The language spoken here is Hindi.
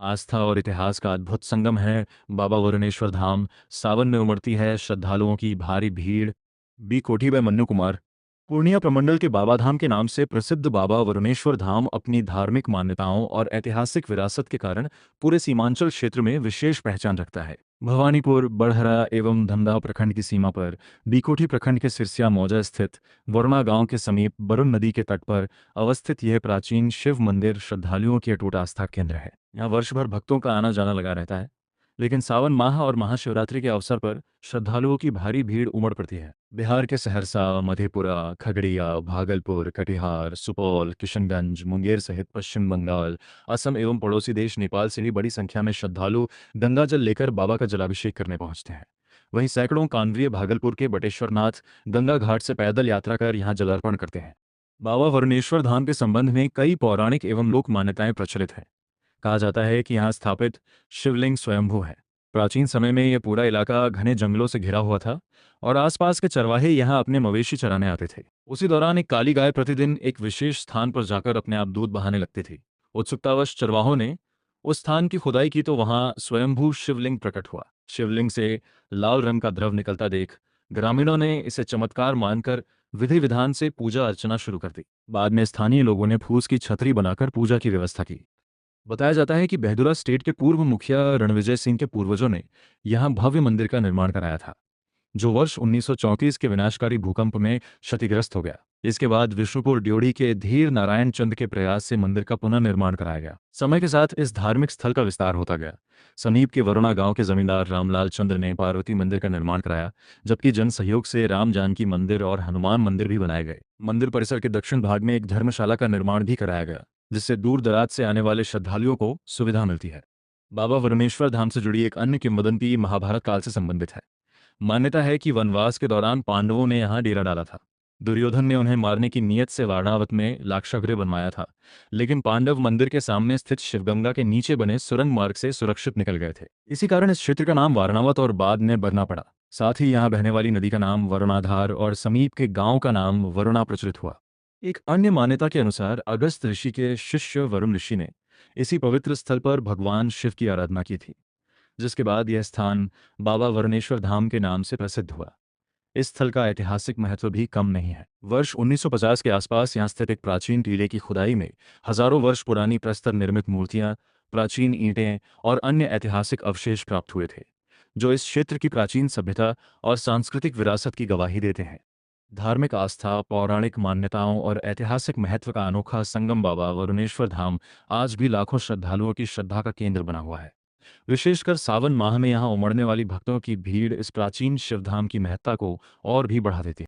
आस्था और इतिहास का अद्भुत संगम है बाबा वरुणेश्वर धाम। सावन में उमड़ती है श्रद्धालुओं की भारी भीड़। बी कोठी बाय मन्नू कुमार। पूर्णिया प्रमंडल के बाबा धाम के नाम से प्रसिद्ध बाबा वरुणेश्वर धाम अपनी धार्मिक मान्यताओं और ऐतिहासिक विरासत के कारण पूरे सीमांचल क्षेत्र में विशेष पहचान रखता है। भवानीपुर, बड़हरा एवं धमदाह प्रखंड की सीमा पर बीकोठी प्रखंड के सिरसिया मौजा स्थित वरुणा गांव के समीप बरुण नदी के तट पर अवस्थित यह प्राचीन शिव मंदिर श्रद्धालुओं की अटूट आस्था केंद्र है। यहाँ वर्ष भर भक्तों का आना जाना लगा रहता है, लेकिन सावन माह और महाशिवरात्रि के अवसर पर श्रद्धालुओं की भारी भीड़ उमड़ पड़ती है। बिहार के सहरसा, मधेपुरा, खगड़िया, भागलपुर, कटिहार, सुपौल, किशनगंज, मुंगेर सहित पश्चिम बंगाल, असम एवं पड़ोसी देश नेपाल से भी बड़ी संख्या में श्रद्धालु गंगा जल लेकर बाबा का जलाभिषेक करने पहुंचते हैं। वहीं सैकड़ों कांवड़िए भागलपुर के बटेश्वरनाथ गंगा घाट से पैदल यात्रा कर यहाँ जलार्पण करते हैं। बाबा वरुणेश्वर धाम के संबंध में कई पौराणिक एवं लोक मान्यताएं प्रचलित हैं। कहा जाता है कि यहाँ स्थापित शिवलिंग स्वयंभू है। प्राचीन समय में यह पूरा इलाका घने जंगलों से घिरा हुआ था और आसपास के चरवाहे यहाँ अपने मवेशी चराने आते थे। उसी दौरान एक काली गाय प्रतिदिन एक विशेष स्थान पर जाकर अपने आप दूध बहाने लगती थी। उत्सुकतावश चरवाहों ने उस स्थान की खुदाई की तो वहां स्वयंभू शिवलिंग प्रकट हुआ। शिवलिंग से लाल रंग का द्रव निकलता देख ग्रामीणों ने इसे चमत्कार मानकर विधि विधान से पूजा अर्चना शुरू कर दी। बाद में स्थानीय लोगों ने फूस की छतरी बनाकर पूजा की व्यवस्था की। बताया जाता है कि बेहदुरा स्टेट के पूर्व मुखिया रणविजय सिंह के पूर्वजों ने यहाँ भव्य मंदिर का निर्माण कराया था, जो वर्ष 1934 के विनाशकारी भूकंप में क्षतिग्रस्त हो गया। इसके बाद विष्णुपुर ड्योढ़ी के धीर नारायण चंद के प्रयास से मंदिर का पुनर्निर्माण कराया गया। समय के साथ इस धार्मिक स्थल का विस्तार होता गया। समीप के वरुणा गांव के जमींदार रामलाल चंद्र ने पार्वती मंदिर का निर्माण कराया, जबकि जन सहयोग से राम जानकी मंदिर और हनुमान मंदिर भी बनाए गए। मंदिर परिसर के दक्षिण भाग में एक धर्मशाला का निर्माण भी कराया गया, जिससे दूर दराज से आने वाले श्रद्धालुओं को सुविधा मिलती है। बाबा वरुणेश्वर धाम से जुड़ी एक अन्य किंवदंती महाभारत काल से संबंधित है। मान्यता है कि वनवास के दौरान पांडवों ने यहाँ डेरा डाला था। दुर्योधन ने उन्हें मारने की नीयत से वारणावत में लाक्षागृह बनवाया था, लेकिन पांडव मंदिर के सामने स्थित शिवगंगा के नीचे बने सुरंग मार्ग से सुरक्षित निकल गए थे। इसी कारण इस क्षेत्र का नाम वारणावत और बाद में बरना पड़ा। साथ ही यहाँ बहने वाली नदी का नाम वरुणाधार और समीप के गांव का नाम वरुणा प्रचलित हुआ। एक अन्य मान्यता के अनुसार अगस्त ऋषि के शिष्य वरुण ऋषि ने इसी पवित्र स्थल पर भगवान शिव की आराधना की थी, जिसके बाद यह स्थान बाबा वरुणेश्वर धाम के नाम से प्रसिद्ध हुआ। इस स्थल का ऐतिहासिक महत्व भी कम नहीं है। वर्ष 1950 के आसपास यहाँ स्थित एक प्राचीन टीले की खुदाई में हजारों वर्ष पुरानी प्रस्तर निर्मित मूर्तियां, प्राचीन ईंटें और अन्य ऐतिहासिक अवशेष प्राप्त हुए थे, जो इस क्षेत्र की प्राचीन सभ्यता और सांस्कृतिक विरासत की गवाही देते हैं। धार्मिक आस्था, पौराणिक मान्यताओं और ऐतिहासिक महत्व का अनोखा संगम बाबा वरुणेश्वर धाम आज भी लाखों श्रद्धालुओं की श्रद्धा का केंद्र बना हुआ है। विशेषकर सावन माह में यहाँ उमड़ने वाली भक्तों की भीड़ इस प्राचीन शिवधाम की महत्ता को और भी बढ़ा देती है।